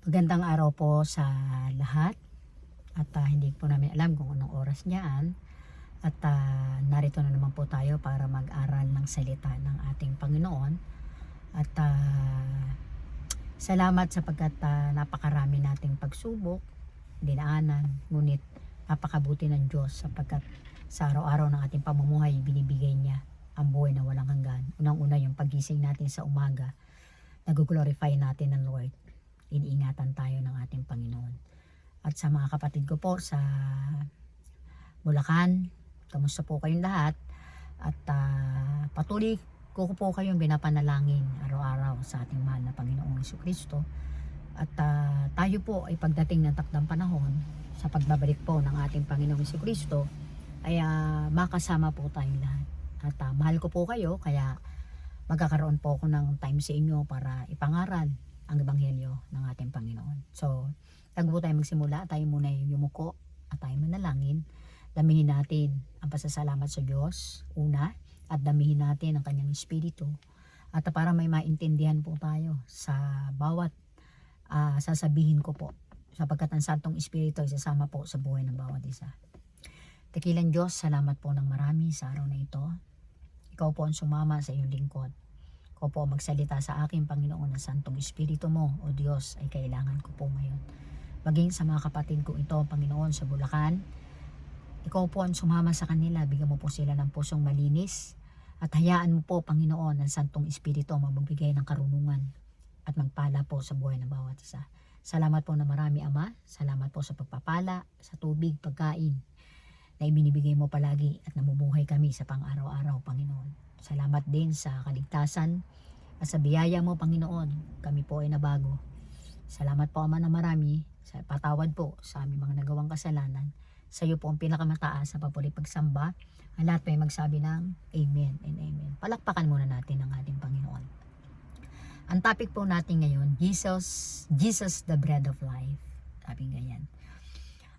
Magandang araw po sa lahat at hindi po namin alam kung anong oras niyaan at narito na naman po tayo para mag-aral ng salita ng ating Panginoon at salamat sapagkat napakarami nating pagsubok, dinaanan, ngunit napakabuti ng Diyos sapagkat sa araw-araw ng ating pamumuhay binibigay niya ang buhay na walang hanggan. Unang-una yung pagising natin sa umaga, nag-glorify natin ng Lord. Iniingatan tayo ng ating Panginoon. At sa mga kapatid ko po sa Bulacan, kamusta po kayong lahat? At patuloy ko po kayong binapanalangin araw-araw sa ating mahal na Panginoong Jesucristo. At tayo po ay pagdating ng takdang panahon sa pagbabalik po ng ating Panginoong Jesucristo ay makasama po tayong lahat. At mahal ko po kayo, kaya magkakaroon po ako ng time sa inyo para ipangaral ang ebanghelyo ng ating Panginoon. So, bago tayo magsimula, tayo muna yumuko at tayo manalangin. Damihin natin ang pasasalamat sa Diyos, una, at damihin natin ang kanyang Espiritu. At para may maintindihan po tayo sa bawat sasabihin ko po, sapagkat ang Santong Espiritu ay sasama po sa buhay ng bawat isa. Dakilang Diyos, salamat po ng marami sa araw na ito. Ikaw po ang sumama sa iyong lingkod. Ikaw po magsalita sa akin, Panginoon, ng Santong Espiritu mo, o Diyos, ay kailangan ko po ngayon. Maging sa mga kapatid ko ito, Panginoon, sa Bulacan, ikaw po ang sumama sa kanila, bigyan mo po sila ng pusong malinis, at hayaan mo po, Panginoon, ng Santong Espiritu magbigay ng karunungan at magpala po sa buhay ng bawat isa. Salamat po na marami, Ama. Salamat po sa pagpapala, sa tubig, pagkain, na ibinibigay mo palagi at namumuhay kami sa pang-araw-araw, Panginoon. Salamat din sa kaligtasan at sa biyaya mo, Panginoon. Kami po ay nabago. Salamat po, Ama, na marami sa patawad po sa aming mga nagawang kasalanan. Sa iyo po ang pinakamataas sa papuri pagsamba. Ang lahat may magsabi ng Amen and Amen. Palakpakan muna natin ang ating Panginoon. Ang topic po natin ngayon, Jesus the bread of life. Sabi ganyan.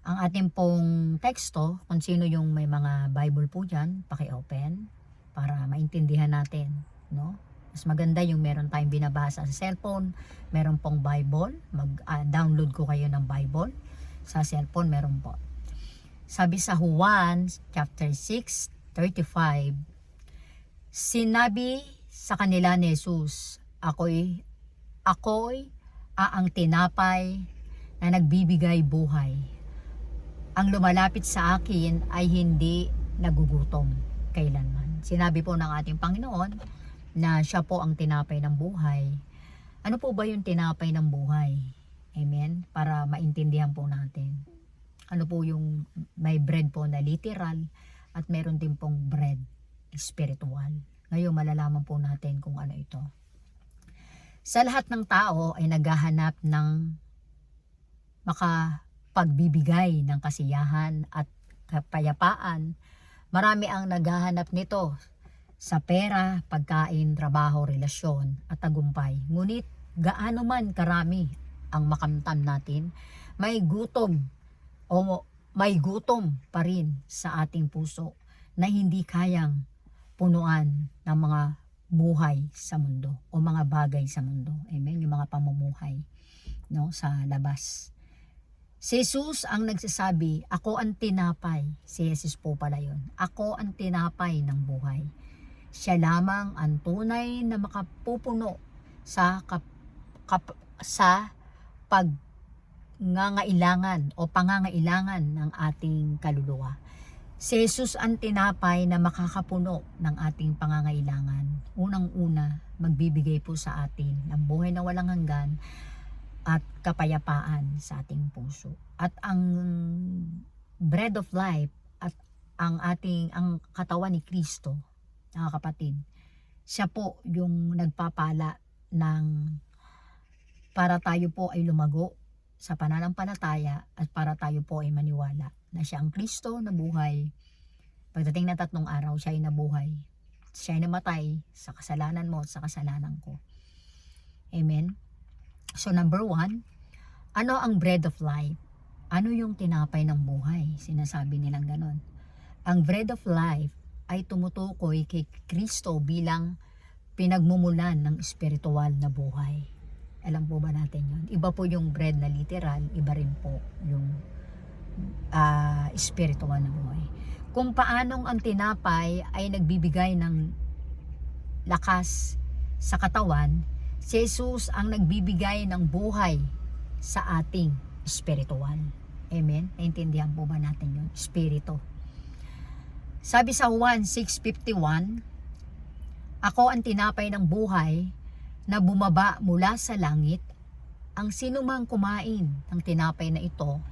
Ang ating pong teksto, kung sino yung may mga Bible po dyan, paki-open para maintindihan natin, no? Mas maganda yung meron tayong binabasa sa cellphone, meron pong Bible, mag-download ko kayo ng Bible sa cellphone, meron po. Sabi sa Juan chapter 6:35, sinabi sa kanila ni Jesus, ako'y ang tinapay na nagbibigay buhay. Ang lumalapit sa akin ay hindi nagugutom kailanman. Sinabi po ng ating Panginoon na siya po ang tinapay ng buhay. Ano po ba yung tinapay ng buhay? Amen? Para maintindihan po natin. Ano po yung may bread po na literal at meron din pong bread spiritual. Ngayon malalaman po natin kung ano ito. Sa lahat ng tao ay naghahanap ng makapagbibigay ng kasiyahan at kapayapaan. Marami ang naghahanap nito sa pera, pagkain, trabaho, relasyon at tagumpay. Ngunit gaano man karami ang makamtan natin, may gutom pa rin sa ating puso na hindi kayang punuan ng mga buhay sa mundo o mga bagay sa mundo. Amen? Yung mga pamumuhay, no, sa labas. Si Jesus ang nagsasabi, ako ang tinapay. Si Jesus po pala yun. Ako ang tinapay ng buhay. Siya lamang ang tunay na makapupuno sa pangangailangan ng ating kaluluwa. Si Jesus ang tinapay na makakapuno ng ating pangangailangan. Unang-una, magbibigay po sa atin ng buhay na walang hanggan at kapayapaan sa ating puso. At ang bread of life at ang katawan ni Kristo, mga kapatid, siya po yung nagpapala para tayo po ay lumago sa pananampalataya at para tayo po ay maniwala na siya ang Kristo na buhay. Pagdating na 3 araw, siya ay nabuhay. Siya ay namatay sa kasalanan mo at sa kasalanan ko. Amen? So number 1, ano ang bread of life? Ano yung tinapay ng buhay? Sinasabi nilang ganon. Ang bread of life ay tumutukoy kay Kristo bilang pinagmumulan ng espiritual na buhay. Alam po ba natin yun? iba po yung bread na literal, iba rin po yung spiritual na buhay. Kung paanong ang tinapay ay nagbibigay ng lakas sa katawan, si Jesus ang nagbibigay ng buhay sa ating spiritual. Amen? Naintindihan po ba natin yun? Spirito. Sabi sa Juan 6:51, ako ang tinapay ng buhay na bumaba mula sa langit. Ang sinumang kumain ng tinapay na ito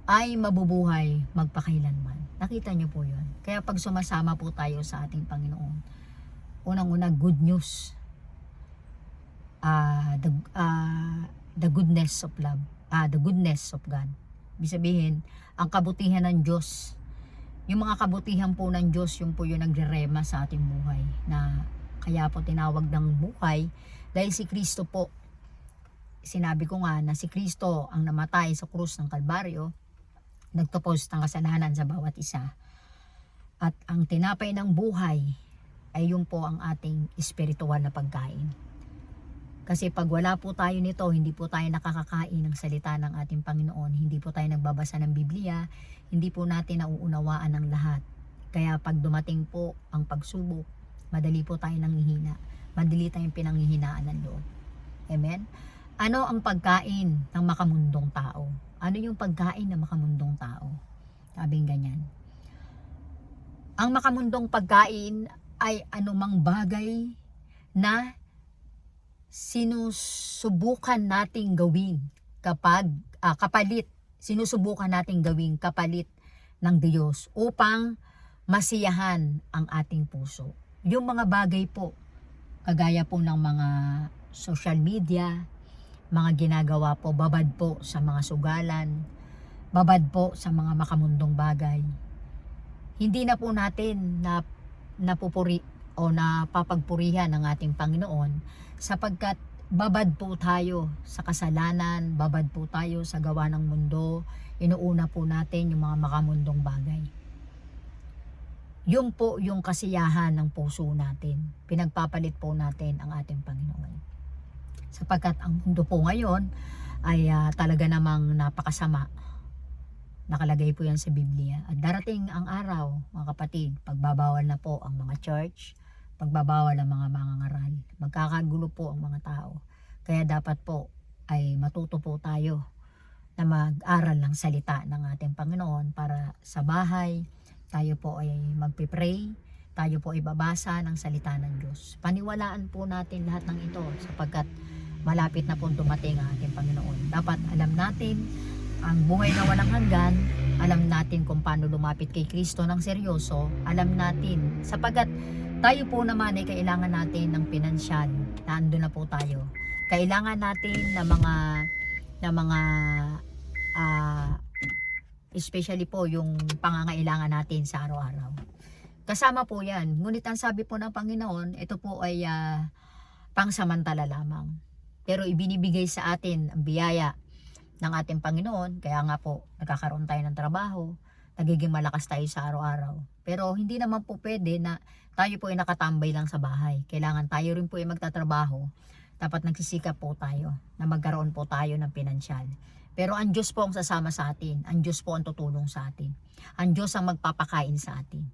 ay mabubuhay magpakailanman. Nakita niyo po yun. Kaya pag sumasama po tayo sa ating Panginoon, unang-una, good news. The goodness of love. The goodness of God. Ibig sabihin, ang kabutihan ng Diyos. Yung mga kabutihan po ng Diyos, yung po yung nagre-rema sa ating buhay. Na kaya po tinawag ng buhay dahil si Kristo po, sinabi ko nga na si Kristo ang namatay sa krus ng Kalbaryo, nagtapos ng kasalanan sa bawat isa. At ang tinapay ng buhay ay yung po ang ating espiritual na pagkain. Kasi pag wala po tayo nito, hindi po tayo nakakakain ng salita ng ating Panginoon, hindi po tayo nagbabasa ng Biblia, hindi po natin nauunawaan ang lahat. Kaya pag dumating po ang pagsubok, madali po tayo nanghihina. Madali tayong pinanghihinaan ng loob. Amen? Ano ang pagkain ng makamundong tao? Ano yung pagkain ng makamundong tao? Sabing ganyan. Ang makamundong pagkain ay anumang bagay na sinusubukan nating gawin sinusubukan nating gawing kapalit ng Diyos upang masiyahan ang ating puso. Yung mga bagay po, kagaya po ng mga social media, mga ginagawa po, babad po sa mga sugalan, babad po sa mga makamundong bagay. Hindi na po natin napupuri o napapagpurihan ng ating Panginoon sapagkat babad po tayo sa kasalanan, babad po tayo sa gawa ng mundo, inuuna po natin yung mga makamundong bagay. Yung po yung kasiyahan ng puso natin, pinagpapalit po natin ang ating Panginoon. Sapagkat ang mundo po ngayon ay talaga namang napakasama. Nakalagay po yan sa Biblia. At darating ang araw, mga kapatid, pagbabawal na po ang mga church, pagbabawal ang mga mangangaral, magkakagulo po ang mga tao. Kaya dapat po ay matuto po tayo na mag-aral ng salita ng ating Panginoon para sa bahay, tayo po ay magpipray, tayo po ay babasa ng salita ng Diyos. Paniwalaan po natin lahat ng ito sapagkat malapit na po dumating ang ating Panginoon. Dapat alam natin ang buhay na walang hanggan, alam natin kung paano lumapit kay Kristo ng seryoso, alam natin sapagkat tayo po naman ay kailangan natin ng pinansyal, naando na po tayo. Kailangan natin ng mga especially po yung pangangailangan natin sa araw-araw. Kasama po yan. Ngunit ang sabi po ng Panginoon, ito po ay pangsamantala lamang. Pero ibinibigay sa atin ang biyaya ng ating Panginoon. Kaya nga po, nagkakaroon tayo ng trabaho, nagiging malakas tayo sa araw-araw. Pero hindi naman po pwede na tayo po ay nakatambay lang sa bahay. Kailangan tayo rin po ay magtatrabaho. Dapat nagsisikap po tayo na magkaroon po tayo ng pinansyal. Pero ang Diyos po ang sasama sa atin. Ang Diyos po ang tutulong sa atin. Ang Diyos ang magpapakain sa atin.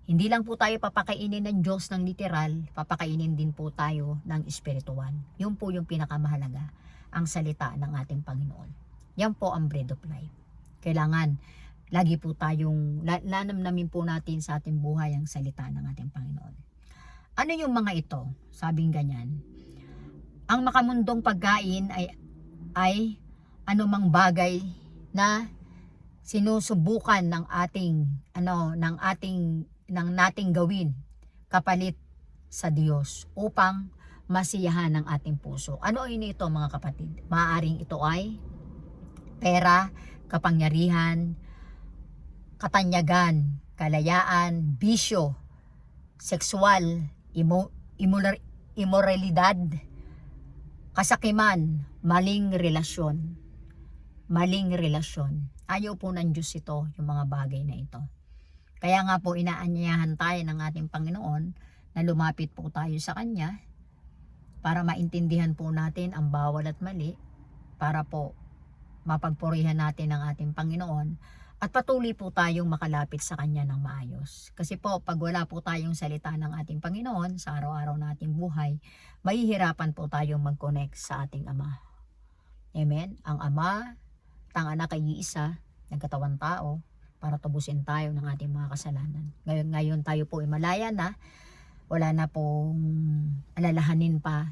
Hindi lang po tayo papakainin ng Diyos ng literal, papakainin din po tayo ng espiritual. Yun po yung pinakamahalaga, ang salita ng ating Panginoon. Yan po ang bread of life. Kailangan, lagi po tayong, lanamnamin po natin sa ating buhay ang salita ng ating Panginoon. Ano yung mga ito? Sabing ganyan. Ang makamundong pagkain ay anumang bagay na sinusubukan ng nating gawin kapalit sa Diyos upang masiyahan ang ating puso. Ano ito mga kapatid? Maaaring ito ay pera, kapangyarihan, katanyagan, kalayaan, bisyo, sexual, immoralidad, kasakiman, maling relasyon. Ayaw po ng Diyos ito, yung mga bagay na ito. Kaya nga po inaanyayahan tayo ng ating Panginoon na lumapit po tayo sa Kanya para maintindihan po natin ang bawal at mali, para po mapagpurihan natin ang ating Panginoon at patuloy po tayong makalapit sa Kanya ng maayos. Kasi po, pag wala po tayong salita ng ating Panginoon sa araw-araw nating buhay, mahihirapan po tayong mag-connect sa ating Ama. Amen? Ang Ama, ang Anak ay iisa, nagkatawang tao, para tubusin tayo ng ating mga kasalanan. Ngayon tayo po ay malaya na, wala na pong alalahanin pa.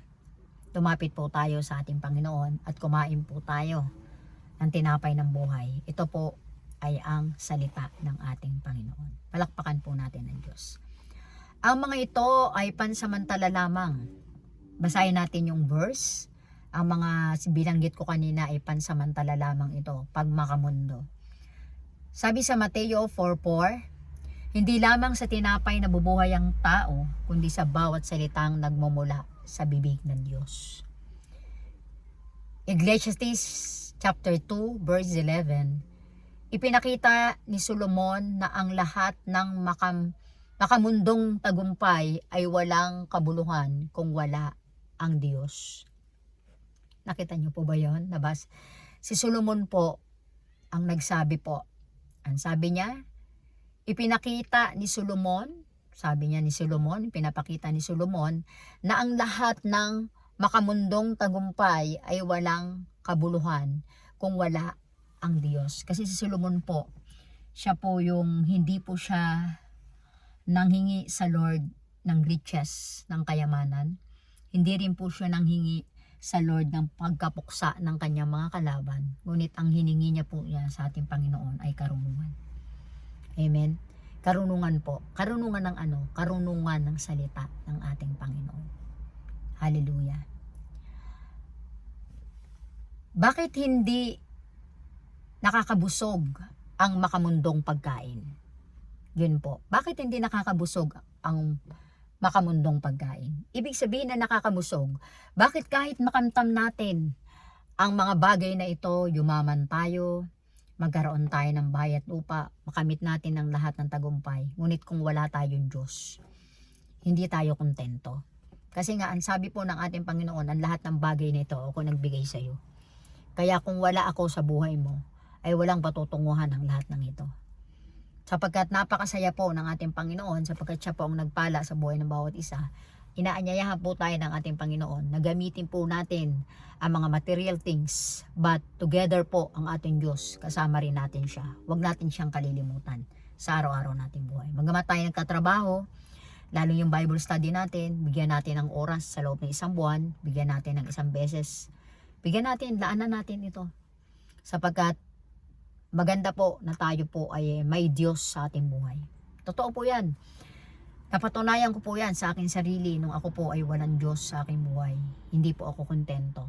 Tumapit po tayo sa ating Panginoon at kumain po tayo ng tinapay ng buhay. Ito po ay ang salita ng ating Panginoon. Palakpakan po natin ang Diyos. Ang mga ito ay pansamantala lamang. Basahin natin yung verse. Ang mga binanggit ko kanina ay pansamantala lamang ito, pag makamundo. Sabi sa Mateo 4:4, hindi lamang sa tinapay nabubuhay ang tao, kundi sa bawat salitang nagmumula sa bibig ng Diyos. Ecclesiastes chapter 2 verse 11, ipinakita ni Solomon na ang lahat ng makamundong tagumpay ay walang kabuluhan kung wala ang Diyos. Nakita niyo po ba yun? Si Solomon po ang nagsabi po. Ang sabi niya, ipinakita ni Solomon, pinapakita ni Solomon na ang lahat ng makamundong tagumpay ay walang kabuluhan kung wala ang Diyos. Kasi si Solomon po, siya po yung hindi po siya nanghingi sa Lord ng riches, ng kayamanan. Hindi rin po siya nanghingi sa Lord ng pagkapuksa ng kanyang mga kalaban. Ngunit ang hiningi niya po sa ating Panginoon ay karunungan. Amen? Karunungan po. Karunungan ng ano? Karunungan ng salita ng ating Panginoon. Hallelujah. Bakit hindi nakakabusog ang makamundong pagkain? Yun po. Bakit hindi nakakabusog ang makamundong pagkain? Ibig sabihin na nakakabusog, bakit kahit makamtam natin ang mga bagay na ito, yumaman tayo, magkaroon tayo ng bahay at lupa, makamit natin ang lahat ng tagumpay, ngunit kung wala tayong Diyos, hindi tayo kontento. Kasi nga, ang sabi po ng ating Panginoon, ang lahat ng bagay na ito, ako nagbigay sa iyo. Kaya kung wala ako sa buhay mo, ay walang patutunguhan ang lahat ng ito. Sapagkat napakasaya po ng ating Panginoon, sapagkat siya po ang nagpala sa buhay ng bawat isa, inaanyayahan po tayo ng ating Panginoon na gamitin po natin ang mga material things, but together po ang ating Diyos, kasama rin natin siya. Huwag natin siyang kalilimutan sa araw-araw nating buhay. Magamat tayo nagkatrabaho, lalo yung Bible study natin, bigyan natin ng oras sa loob ng isang buwan, bigyan natin ng isang beses, bigyan natin, laanan natin ito. Sapagkat maganda po na tayo po ay may Diyos sa ating buhay. Totoo po yan. Napatunayan ko po yan sa aking sarili nung ako po ay walang Diyos sa aking buhay. Hindi po ako kontento.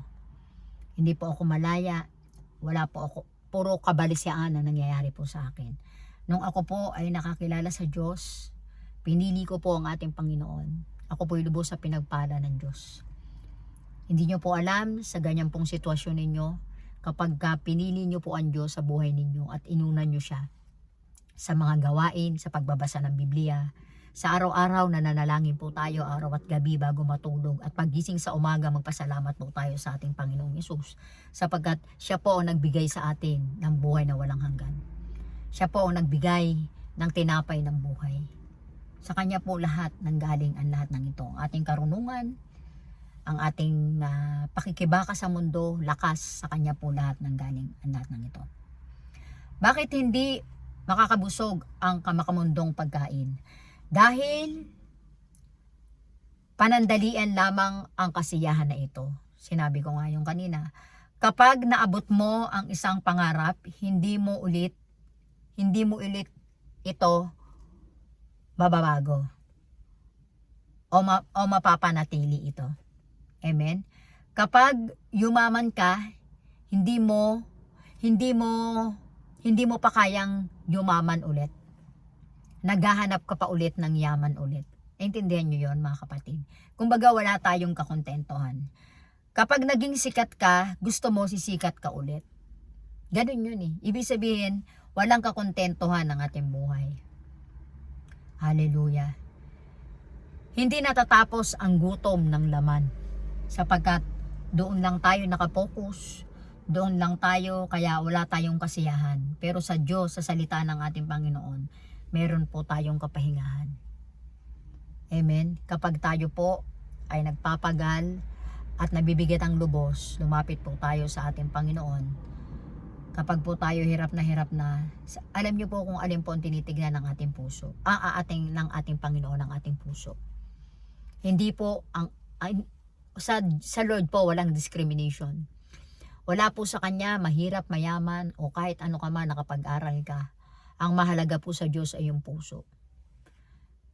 Hindi po ako malaya. Wala po ako, puro kabalisyaan na nangyayari po sa akin. Nung ako po ay nakakilala sa Diyos, pinili ko po ang ating Panginoon. Ako po ay lubos sa pinagpala ng Diyos. Hindi nyo po alam sa ganyan pong sitwasyon ninyo, kapag pinili nyo po ang Diyos sa buhay ninyo at inunan nyo siya sa mga gawain, sa pagbabasa ng Biblia, sa araw-araw na nanalangin po tayo araw at gabi bago matulog, at paggising sa umaga magpasalamat po tayo sa ating Panginoong Hesus, sapagkat siya po ang nagbigay sa atin ng buhay na walang hanggan. Siya po ang nagbigay ng tinapay ng buhay. Sa Kanya po lahat nanggaling ang lahat ng ito. Ang ating karunungan, ang ating pakikibaka sa mundo, lakas, sa Kanya po lahat nanggaling ang lahat ng ito. Bakit hindi makakabusog ang makamundong pagkain? Dahil panandalian lamang ang kasiyahan na ito. Sinabi ko nga yung kanina, kapag naabot mo ang isang pangarap, hindi mo ulit ito mababago o mapapanatili ito. Amen. Kapag yumaman ka, hindi mo pa kayang yumaman ulit. Naghahanap ka pa ulit ng yaman ulit. Naintindihan nyo yon, mga kapatid? Kumbaga wala tayong kakontentohan. Kapag naging sikat ka, gusto mo sisikat ka ulit. Ganun yun eh. Ibig sabihin, walang kakontentohan ng ating buhay. Hallelujah. Hindi natatapos ang gutom ng laman. Sapagkat doon lang tayo nakapokus, Doon lang tayo, kaya wala tayong kasiyahan. Pero sa Diyos, sa salita ng ating Panginoon, meron po tayong kapahingahan. Amen. Kapag tayo po ay nagpapagal at nabibigat ang lubos, lumapit po tayo sa ating Panginoon. Kapag po tayo hirap na, alam niyo po kung alin po ang tinitignan ng ating puso. Ng ating Panginoon ang ating puso. Hindi po sa Lord po walang discrimination. Wala po sa Kanya mahirap, mayaman o kahit ano ka man nakapag-aral ka. Ang mahalaga po sa Diyos ay yung puso.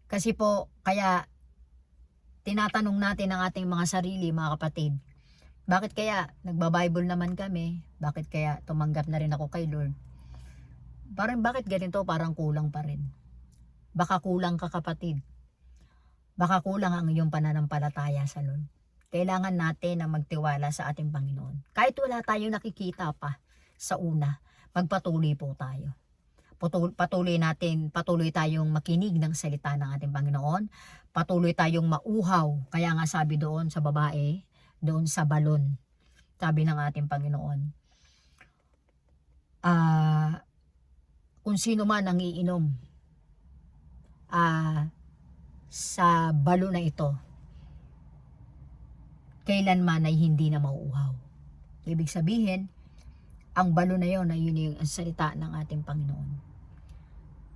Kasi po, kaya tinatanong natin ang ating mga sarili, mga kapatid, bakit kaya nagba-Bible naman kami? Bakit kaya tumanggap na rin ako kay Lord? Parang bakit ganito? Parang kulang pa rin. Baka kulang ka, kapatid. Baka kulang ang iyong pananampalataya sa Lord. Kailangan natin na magtiwala sa ating Panginoon. Kahit wala tayong nakikita pa sa una, magpatuloy po tayo. Patuloy tayong makinig ng salita ng ating Panginoon. Patuloy tayong mauhaw. Kaya nga sabi doon sa babae, doon sa balon, sabi ng ating Panginoon, kung sino man ang iinom sa balon na ito, kailanman ay hindi na mauuhaw. Ibig sabihin, ang balon na yon ay yun yung salita ng ating Panginoon.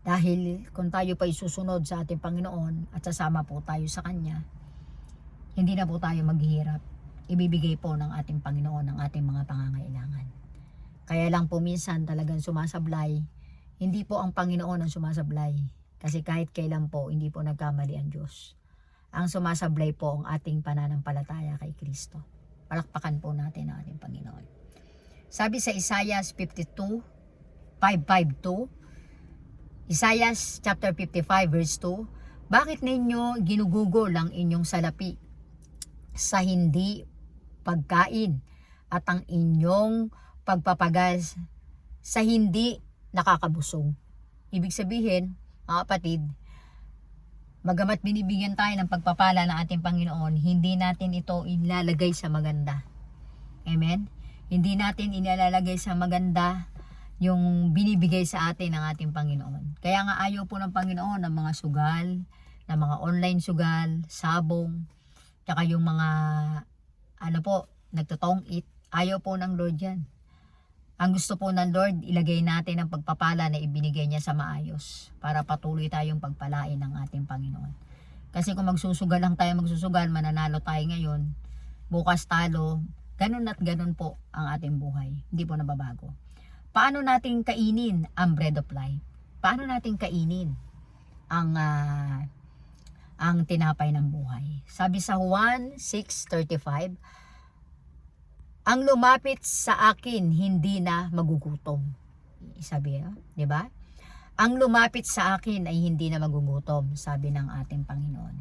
Dahil kung tayo pa isusunod sa ating Panginoon at sasama po tayo sa Kanya, hindi na po tayo maghihirap. Ibibigay po ng ating Panginoon ang ating mga pangangailangan. Kaya lang po minsan talagang sumasablay. Hindi po ang Panginoon ang sumasablay. Kasi kahit kailan po, hindi po nagkamali ang Diyos. Ang sumasablay po ang ating pananampalataya kay Kristo. Palakpakan po natin ang ating Panginoon. Sabi sa Isaiah 5:2, Isaiah chapter 55 verse 2, bakit ninyo ginugugol ang inyong salapi sa hindi pagkain at ang inyong pagpapagas sa hindi nakakabusog? Ibig sabihin, mga kapatid, bagamat binibigyan tayo ng pagpapala ng ating Panginoon, hindi natin ito ilalagay sa maganda. Amen? Hindi natin ilalagay sa maganda yung binibigay sa atin ng ating Panginoon. Kaya nga ayaw po ng Panginoon ng mga sugal, ng mga online sugal, sabong, tsaka yung mga nagtotong-it. Ayaw po ng Lord yan. Ang gusto po ng Lord, ilagay natin ang pagpapala na ibinigay niya sa maayos para patuloy tayong pagpalain ng ating Panginoon. Kasi kung magsusugal, mananalo tayo ngayon, bukas talo, ganun at ganun po ang ating buhay. Hindi po nababago. Paano natin kainin ang bread of life? Paano natin kainin ang tinapay ng buhay? Sabi sa Juan 6:35, ang lumapit sa akin hindi na magugutom. Sabi, di ba? Ang lumapit sa akin ay hindi na magugutom, sabi ng ating Panginoon.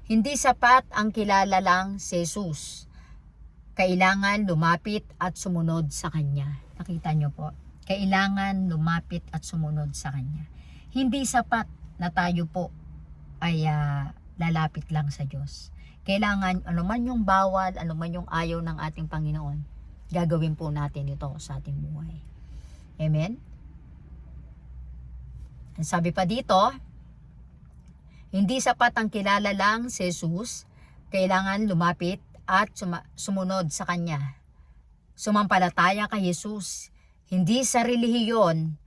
Hindi sapat ang kilala lang si Jesus. Kailangan lumapit at sumunod sa Kanya. Nakita nyo po? Kailangan lumapit at sumunod sa Kanya. Hindi sapat na tayo po ay lalapit lang sa Diyos. Kailangan, anuman yung bawal, anuman yung ayaw ng ating Panginoon, gagawin po natin ito sa ating buhay. Amen? Sabi pa dito, hindi sapat ang kilala lang si Jesus, kailangan lumapit at sumunod sa Kanya. Sumampalataya kay Jesus, hindi relihiyon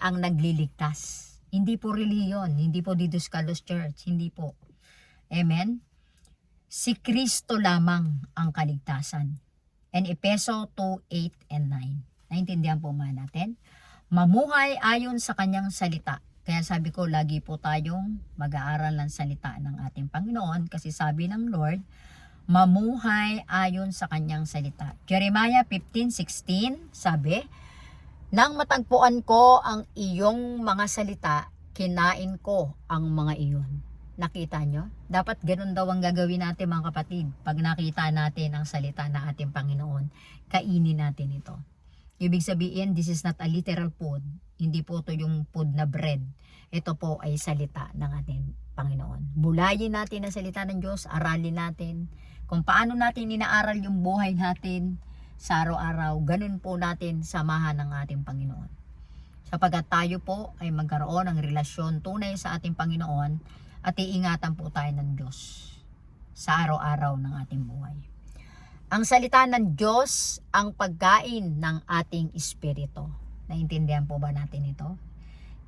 ang nagliligtas. Hindi po relihiyon, hindi po Didos Carlos Church, hindi po. Amen? Si Kristo lamang ang kaligtasan. And Efeso 2:8 and 9. Naintindihan po ba natin? Mamuhay ayon sa Kanyang salita. Kaya sabi ko, lagi po tayong mag-aaral ng salita ng ating Panginoon kasi sabi ng Lord, mamuhay ayon sa Kanyang salita. Jeremiah 15:16 sabi, nang matagpuan ko ang iyong mga salita, kinain ko ang mga iyon. Nakita nyo? Dapat ganun daw ang gagawin natin mga kapatid. Pag nakita natin ang salita ng ating Panginoon, kainin natin ito. Ibig sabihin, this is not a literal food. Hindi po ito yung food na bread. Ito po ay salita ng ating Panginoon. Bulayin natin ang salita ng Diyos, aralin natin. Kung paano natin inaaral yung buhay natin, sa araw-araw, ganun po natin samahan ng ating Panginoon. Sapagkat tayo po ay magkaroon ng relasyon tunay sa ating Panginoon at iingatan po tayo ng Diyos sa araw-araw ng ating buhay. Ang salita ng Diyos ang pagkain ng ating espiritu. Naintindihan po ba natin ito?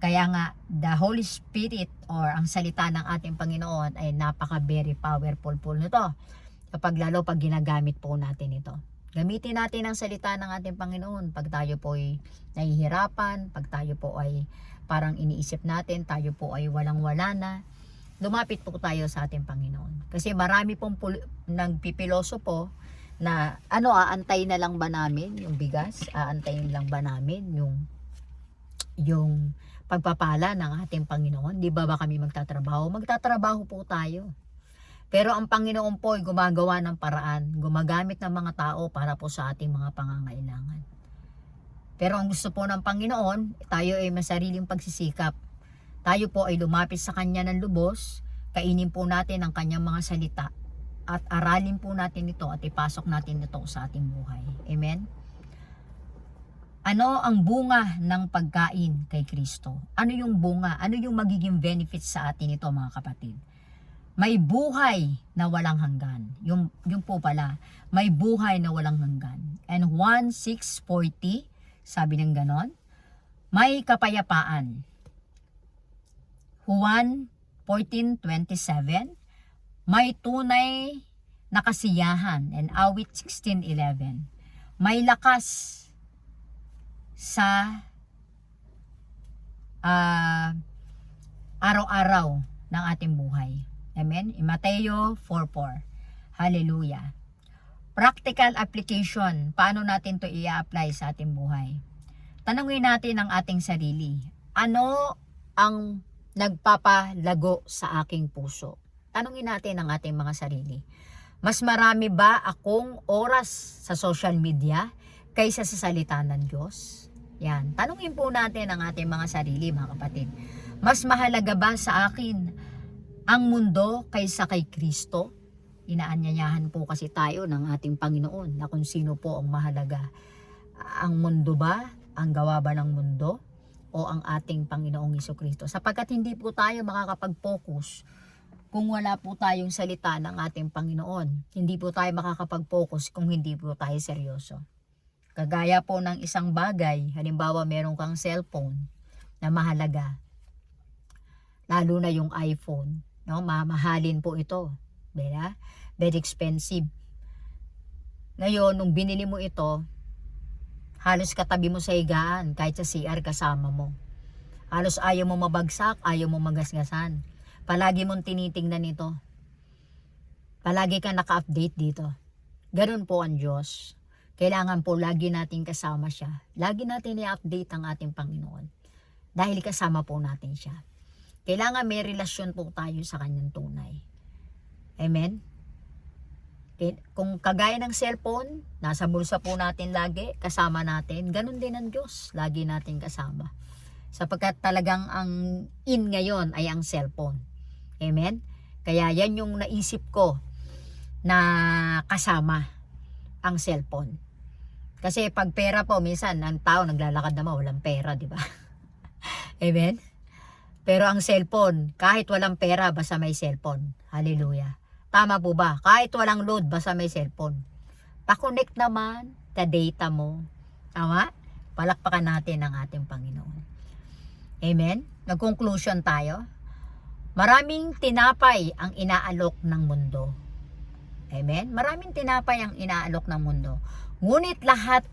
Kaya nga, the Holy Spirit or ang salita ng ating Panginoon ay napaka very powerful po nito. Lalo pag ginagamit po natin ito. Gamitin natin ang salita ng ating Panginoon pag tayo po ay nahihirapan, pag tayo po ay parang iniisip natin, tayo po ay walang-wala na. Lumapit po tayo sa ating Panginoon. Kasi marami pong nagpipiloso po na aantayin na lang ba namin yung bigas? Aantayin lang ba namin yung pagpapala ng ating Panginoon? Di ba kami magtatrabaho? Magtatrabaho po tayo. Pero ang Panginoon po ay gumagawa ng paraan, gumagamit ng mga tao para po sa ating mga pangangailangan. Pero ang gusto po ng Panginoon, tayo ay masariling pagsisikap. Tayo po ay lumapit sa Kanya ng lubos, kainin po natin ang Kanyang mga salita, at aralin po natin ito at ipasok natin ito sa ating buhay. Amen? Ano ang bunga ng pagkain kay Kristo? Ano yung bunga? Ano yung magiging benefits sa atin ito, mga kapatid? May buhay na walang hanggan. Yung po pala, may buhay na walang hanggan. And 1:6:40, sabi ng ganon, may kapayapaan. Juan 14:27, may tunay na kasiyahan. And awit 16:11, may lakas sa araw-araw ng ating buhay. Amen? Mateo 4:4. Hallelujah. Practical application. Paano natin to i-apply sa ating buhay? Tanungin natin ang ating sarili. Ano ang nagpapalago sa aking puso? Tanungin natin ang ating mga sarili. Mas marami ba akong oras sa social media kaysa sa salita ng Diyos? Yan. Tanungin po natin ang ating mga sarili, mga kapatid. Mas mahalaga ba sa akin ang mundo kaysa kay Kristo? Inaanyayahan po kasi tayo ng ating Panginoon na kung sino po ang mahalaga. Ang mundo ba? Ang gawa ba ng mundo? O ang ating Panginoong Jesucristo? Sapagkat hindi po tayo makakapag-focus kung wala po tayong salita ng ating Panginoon. Hindi po tayo makakapag-focus kung hindi po tayo seryoso. Kagaya po ng isang bagay, halimbawa meron kang cellphone na mahalaga. Lalo na yung iPhone. No, mamahalin po ito. Diba? Very expensive. Ngayon, nung binili mo ito, halos katabi mo sa higaan, kahit sa CR kasama mo. Halos ayaw mo mabagsak, ayaw mo magasgasan. Palagi mong tinitingnan ito. Palagi ka naka-update dito. Ganun po ang Diyos. Kailangan po lagi natin kasama siya. Lagi natin i-update ang ating Panginoon. Dahil kasama po natin siya. Kailangan may relasyon po tayo sa Kanyang tunay. Amen? Kung kagaya ng cellphone, nasa bulsa po natin lagi, kasama natin, ganun din ang Diyos, lagi natin kasama. Sapagkat talagang ang in ngayon ay ang cellphone. Amen? Kaya yan yung naisip ko na kasama ang cellphone. Kasi pag pera po, minsan ang tao naglalakad naman, walang pera, di ba? Amen? Pero ang cellphone, kahit walang pera, basta may cellphone. Hallelujah. Tama po ba? Kahit walang load, basta may cellphone. Pa-connect naman sa data mo. Tama? Palakpakan natin ang ating Panginoon. Amen? Nag-conclusion tayo. Maraming tinapay ang inaalok ng mundo. Amen? Maraming tinapay ang inaalok ng mundo. Ngunit lahat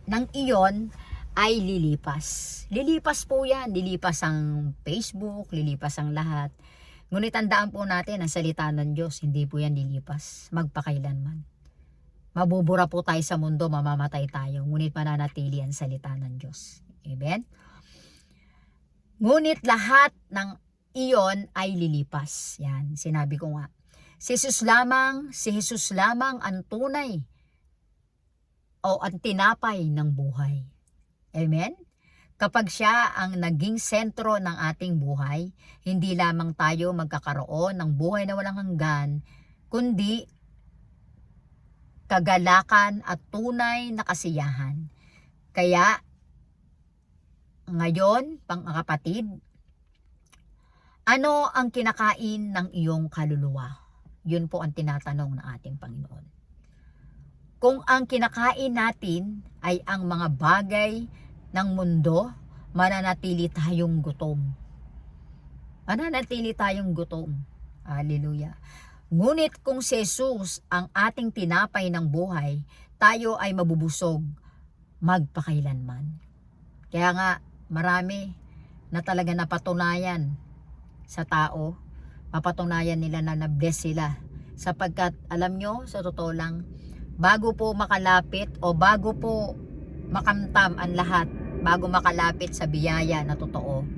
ng iyon ay lilipas. Lilipas po yan. Lilipas ang Facebook, lilipas ang lahat. Ngunit tandaan po natin, ang salita ng Diyos, hindi po yan lilipas. Magpakailanman. Mabubura po tayo sa mundo, mamamatay tayo. Ngunit mananatili ang salita ng Diyos. Amen? Ngunit lahat ng iyon ay lilipas. Yan, sinabi ko nga. Si Jesus lamang ang tunay o ang tinapay ng buhay. Amen? Kapag siya ang naging sentro ng ating buhay, hindi lamang tayo magkakaroon ng buhay na walang hanggan, kundi kagalakan at tunay na kasiyahan. Kaya ngayon, mga kapatid, ano ang kinakain ng iyong kaluluwa? Yun po ang tinatanong ng ating Panginoon. Kung ang kinakain natin ay ang mga bagay ng mundo, mananatili tayong gutom. Mananatili tayong gutom. Hallelujah. Ngunit kung si Jesus ang ating tinapay ng buhay, tayo ay mabubusog magpakailanman. Kaya nga, marami na talaga napatunayan sa tao, mapatunayan nila na na-bless sila. Sapagkat, alam nyo, sa totoo lang, bago po makalapit o bago po makamtam ang lahat, bago makalapit sa biyaya na totoo,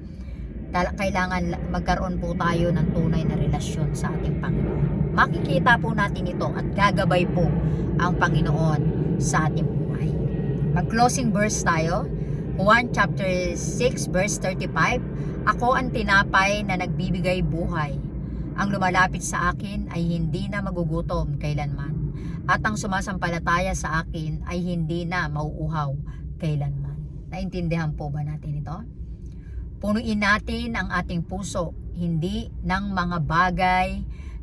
kailangan magkaroon po tayo ng tunay na relasyon sa ating Panginoon. Makikita po natin ito at gagabay po ang Panginoon sa ating buhay. Mag-closing verse tayo. Juan chapter 6 verse 35. Ako ang tinapay na nagbibigay buhay. Ang lumalapit sa akin ay hindi na magugutom kailanman. At ang sumasampalataya sa akin ay hindi na mauuhaw kailanman. Naintindihan po ba natin ito? Punuin natin ang ating puso, hindi ng mga bagay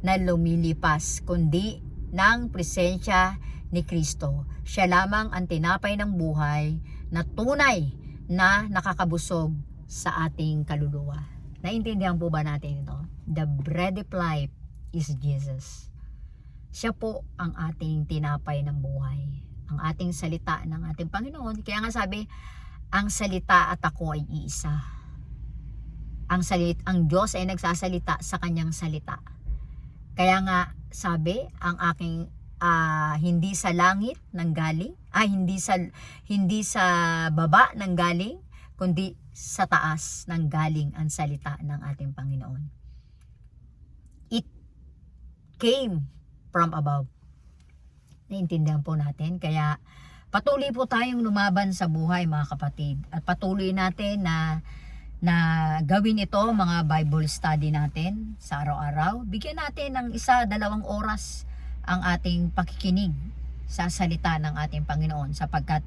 na lumilipas, kundi ng presensya ni Kristo. Siya lamang ang tinapay ng buhay na tunay na nakakabusog sa ating kaluluwa. Naintindihan po ba natin ito? The bread of life is Jesus. Siya po ang ating tinapay ng buhay. Ang ating salita ng ating Panginoon. Kaya nga sabi, ang salita at ako ay iisa. Ang Diyos ay nagsasalita sa kanyang salita. Kaya nga sabi, ang aking hindi sa langit nang galing, hindi sa baba nang galing, kundi sa taas nang galing ang salita ng ating Panginoon. It came from above. Naintindihan po natin. Kaya patuloy po tayong lumaban sa buhay, mga kapatid. At patuloy natin na gawin ito, mga Bible study natin sa araw-araw. Bigyan natin ng 1-2 oras ang ating pakikinig sa salita ng ating Panginoon, sapagkat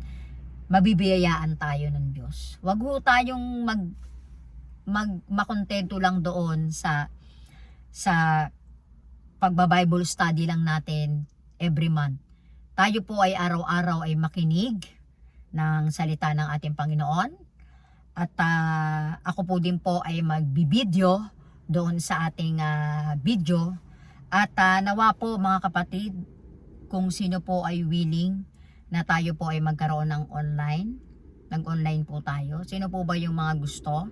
mabibiyayaan tayo ng Diyos. Huwag ho tayong makontento lang doon sa pagba-Bible study lang natin every month. Tayo po ay araw-araw ay makinig ng salita ng ating Panginoon. At ako po din po ay magbibideo doon sa ating video. At nawa po, mga kapatid, kung sino po ay willing na tayo po ay magkaroon ng online. Nag-online po tayo. Sino po ba yung mga gusto?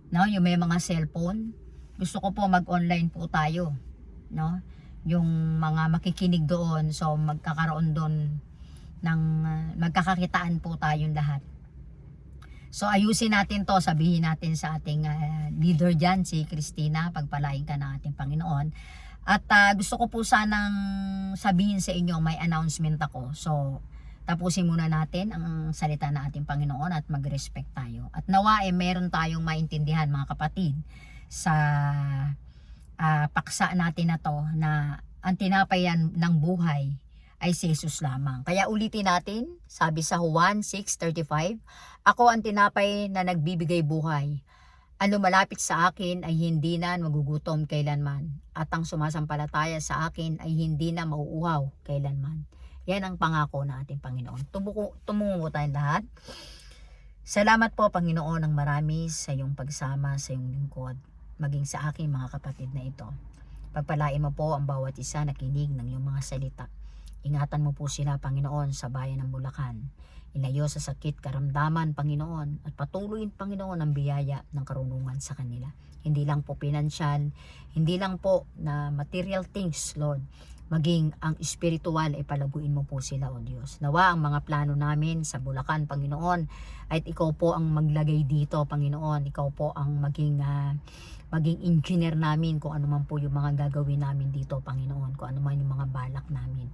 No, yung may mga cellphone. Gusto ko po mag-online po tayo. No? Yung mga makikinig doon. So magkakaroon doon ng magkakakitaan po tayong lahat. So ayusin natin to, sabihin natin sa ating leader dyan, si Christina, pagpalain ka ng ating Panginoon. At gusto ko po sanang sabihin sa inyo, may announcement ako. So tapusin muna natin ang salita ng ating Panginoon at mag-respect tayo. At nawa meron tayong maintindihan, mga kapatid, sa paksa natin na to, na ang tinapayan ng buhay ay si Jesus lamang. Kaya ulitin natin, sabi sa Juan 6:35, ako ang tinapay na nagbibigay buhay. Ang lumalapit sa akin ay hindi na magugutom kailanman, at ang sumasampalataya sa akin ay hindi na mauuhaw kailanman. Yan ang pangako ng ating Panginoon. Tumungo tayong lahat. Salamat po, Panginoon, ng marami sa iyong pagsama sa iyong lingkod, maging sa aking mga kapatid na ito. Pagpalain mo po ang bawat isa na kinig ng iyong mga salita. Ingatan mo po sila, Panginoon, sa bayan ng Bulacan. Ilayo sa sakit, karamdaman, Panginoon, at patuloy, Panginoon, ang biyaya ng karunungan sa kanila. Hindi lang po pinansyal, hindi lang po na material things, Lord, maging ang espiritual ay palaguin mo po sila, O Diyos. Nawa ang mga plano namin sa Bulacan, Panginoon, at ikaw po ang maglagay dito, Panginoon. Ikaw po ang maging engineer namin kung ano man po yung mga gagawin namin dito, Panginoon, kung ano man yung mga balak namin.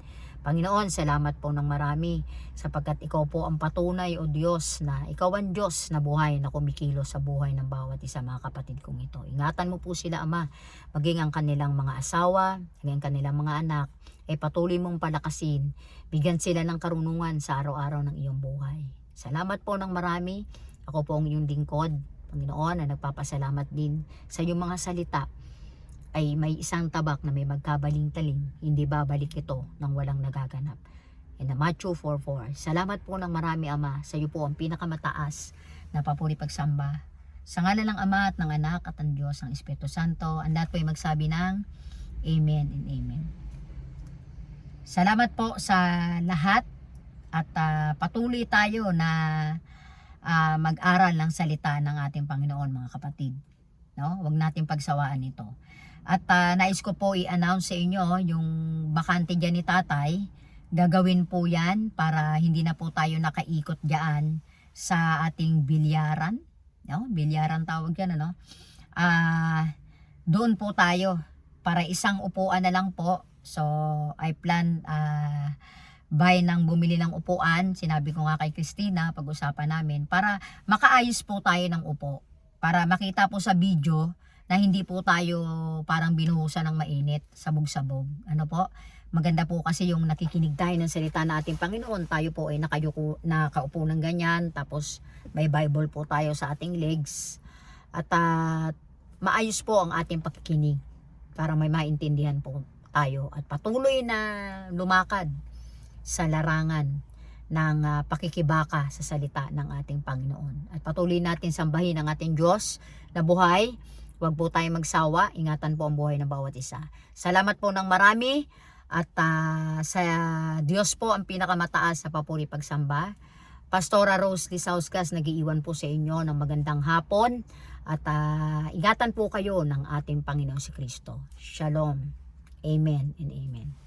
Panginoon, salamat po ng marami sapagkat ikaw po po ang patunay o Diyos na ikaw ang Diyos na buhay na kumikilos sa buhay ng bawat isa mga kapatid kong ito. Ingatan mo po sila Ama, maging ang kanilang mga asawa, maging ang kanilang mga anak, ay patuloy mong palakasin, bigyan sila ng karunungan sa araw-araw ng iyong buhay. Salamat po ng marami. Ako po ang iyong lingkod, Panginoon, na nagpapasalamat din sa iyong mga salita ay may isang tabak na may magkabaling-taling, hindi babalik ito nang walang nagaganap. In Matthew 4:4. Salamat po ng marami Ama, sa iyo po ang pinakamataas na papuri pagsamba. Sa ngalan ng Ama at ng Anak at ng Diyos, ng Espiritu Santo, ang lahat po ay magsabi ng Amen and Amen. Salamat po sa lahat at patuloy tayo na mag-aral ng salita ng ating Panginoon mga kapatid. No? Huwag natin pagsawaan ito. At nais ko po i-announce sa inyo yung bakante dyan ni Tatay. Gagawin po yan para hindi na po tayo nakaikot dyan sa ating bilyaran. No? Bilyaran tawag yan, ano? Doon po tayo para isang upuan na lang po. So, I plan bumili ng upuan. Sinabi ko nga kay Christina, pag-usapan namin, para makaayos po tayo ng upo. Para makita po sa video na hindi po tayo parang binuhusan ng mainit, sabog-sabog. Ano po? Maganda po kasi yung nakikinig tayo ng salita na ating Panginoon. Tayo po ay nakaupo ng ganyan, tapos may Bible po tayo sa ating legs. At maayos po ang ating pakikinig para may maintindihan po tayo. At patuloy na lumakad sa larangan ng pakikibaka sa salita ng ating Panginoon. At patuloy natin sambahin ang ating Diyos na buhay. Huwag po tayong magsawa. Ingatan po ang buhay ng bawat isa. Salamat po ng marami. At sa Diyos po ang pinakamataas sa papuri pagsamba. Pastora Rose Lisauskas nag-iiwan po sa inyo ng magandang hapon. At ingatan po kayo ng ating Panginoon si Kristo. Shalom. Amen and amen.